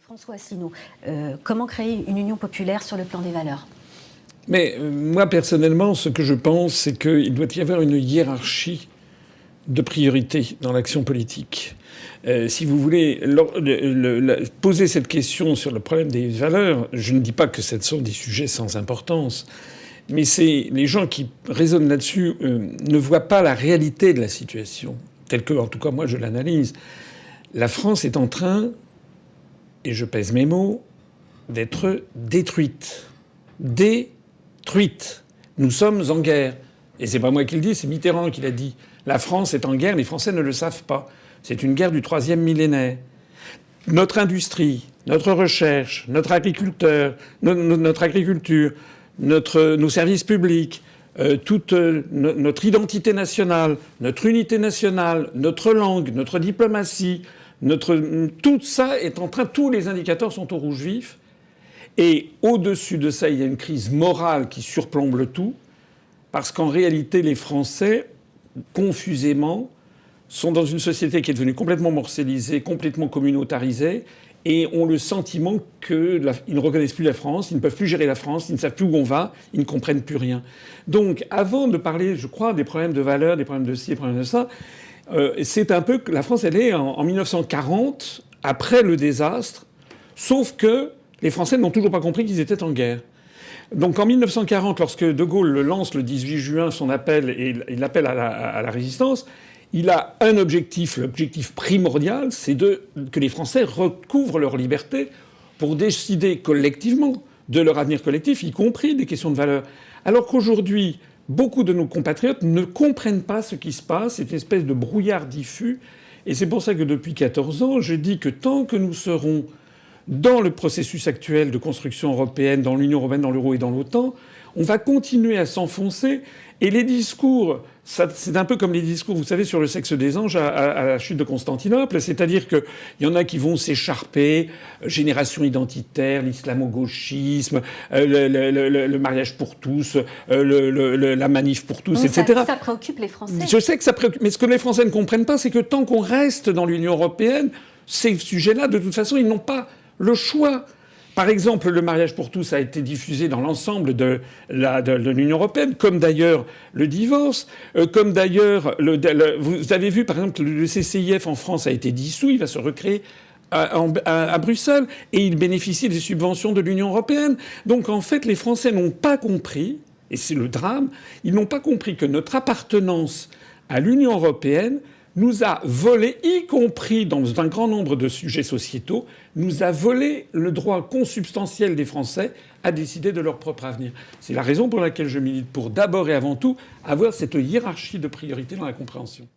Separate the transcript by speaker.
Speaker 1: François Asselineau, comment créer une union populaire sur le plan des valeurs?
Speaker 2: Mais moi, personnellement, ce que je pense, c'est qu'il doit y avoir une hiérarchie de priorités dans l'action politique. Si vous voulez poser cette question sur le problème des valeurs, je ne dis pas que ce sont des sujets sans importance, mais c'est les gens qui raisonnent là-dessus ne voient pas la réalité de la situation, telle que, en tout cas, moi, je l'analyse. La France est en train, et je pèse mes mots, d'être détruite. Détruite. Nous sommes en guerre. Et c'est pas moi qui le dis, c'est Mitterrand qui l'a dit. La France est en guerre, les Français ne le savent pas. C'est une guerre du 3e millénaire. Notre industrie, notre recherche, notre agriculture, nos services publics, toute notre identité nationale, notre unité nationale, notre langue, notre diplomatie, tout ça est en train, tous les indicateurs sont au rouge vif. Et au-dessus de ça, il y a une crise morale qui surplombe le tout, parce qu'en réalité, les Français, confusément, sont dans une société qui est devenue complètement morcellisée, complètement communautarisée, et ont le sentiment qu'ils ne reconnaissent plus la France, ils ne peuvent plus gérer la France, ils ne savent plus où on va, ils ne comprennent plus rien. Donc, avant de parler, je crois, des problèmes de valeurs, des problèmes de ci, des problèmes de ça, c'est un peu que la France, elle est en 1940, après le désastre, sauf que les Français n'ont toujours pas compris qu'ils étaient en guerre. Donc en 1940, lorsque De Gaulle lance le 18 juin son appel, et il appelle à la résistance, il a un objectif, l'objectif primordial, c'est que les Français recouvrent leur liberté pour décider collectivement de leur avenir collectif, y compris des questions de valeur. Alors qu'aujourd'hui, beaucoup de nos compatriotes ne comprennent pas ce qui se passe, c'est une espèce de brouillard diffus. Et c'est pour ça que depuis 14 ans, je dis que tant que nous serons dans le processus actuel de construction européenne, dans l'Union européenne, dans l'euro et dans l'OTAN, on va continuer à s'enfoncer. Et les discours, c'est un peu comme les discours, vous savez, sur le sexe des anges à la chute de Constantinople. C'est-à-dire qu'il y en a qui vont s'écharper, génération identitaire, l'islamo-gauchisme, le mariage pour tous, la manif pour tous, etc.
Speaker 1: Ça préoccupe les Français.
Speaker 2: Je sais que ça préoccupe. Mais ce que les Français ne comprennent pas, c'est que tant qu'on reste dans l'Union européenne, ces sujets-là, de toute façon, ils n'ont pas le choix. Par exemple, le mariage pour tous a été diffusé dans l'ensemble de l'Union européenne, comme d'ailleurs le divorce, comme d'ailleurs vous avez vu, par exemple, le CCIF en France a été dissous, il va se recréer à Bruxelles, et il bénéficie des subventions de l'Union européenne. Donc en fait, les Français n'ont pas compris, et c'est le drame, ils n'ont pas compris que notre appartenance à l'Union européenne nous a volé, y compris dans un grand nombre de sujets sociétaux, nous a volé le droit consubstantiel des Français à décider de leur propre avenir. C'est la raison pour laquelle je milite pour d'abord et avant tout avoir cette hiérarchie de priorités dans la compréhension.